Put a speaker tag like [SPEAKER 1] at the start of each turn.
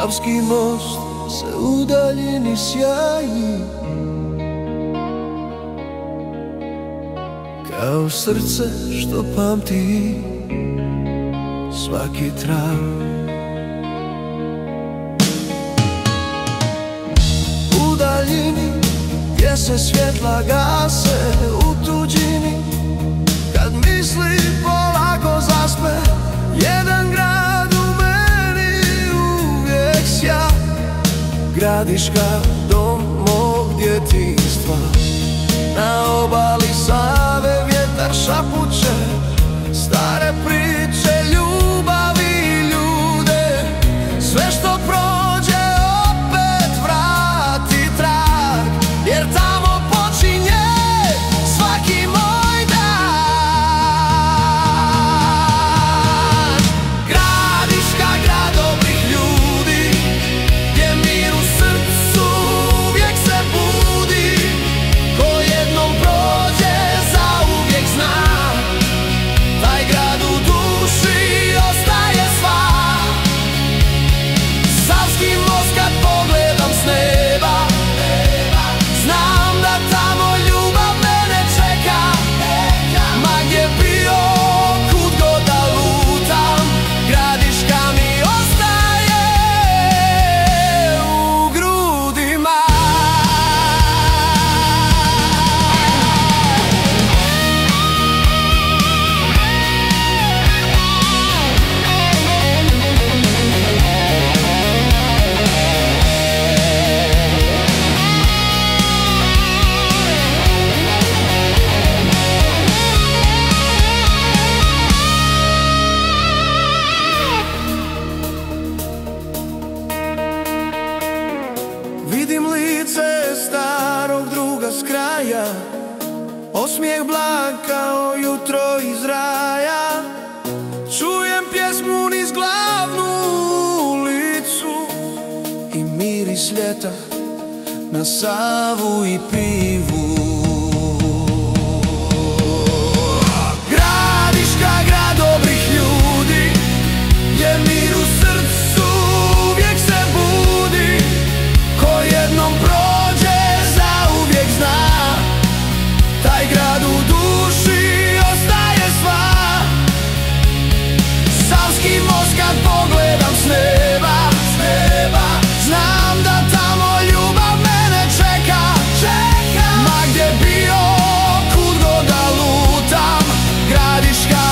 [SPEAKER 1] Savski most se u daljini sjaji, kao srce što pamti svaki trag. U daljini gdje se svjetla gase, u tuđini kad misli polako zaspe, jedan grad u meni uvijek sja. Gradiška, dom mog djetinjstva, na obali Save vjetar šapuće stare priče, ljubavi i ljude. Sve što prođe opet vrati trag, jer tamo počinje svaki moj dan. Gradiška, grad dobrih ljudi, gdje mir u srcu uvijek se budi. Ko jednom prođe zauvijek zna, taj grad u duši ostaje sva. Savski most kad pogledam s neba, znam da tamo ljubav mene čeka. Ma gdje bio, kud god da lutam, Gradiška mi ostaje u grudima. Vidim lice starog druga s kraja, osmijeh blag kao jutro iz raja. Čujem pjesmu niz glavnu ulicu i miris ljeta na Savu i pivu. Gradiška, grad dobrih ljudi, gdje mir u srcu uvijek se budi. Ko jednom prođe zauvijek zna, taj grad u duši ostaje sva. Savski most kad pogledam s neba, znam da tamo ljubav mene čeka. Ma gdje bio, kud god da lutam, Gradiška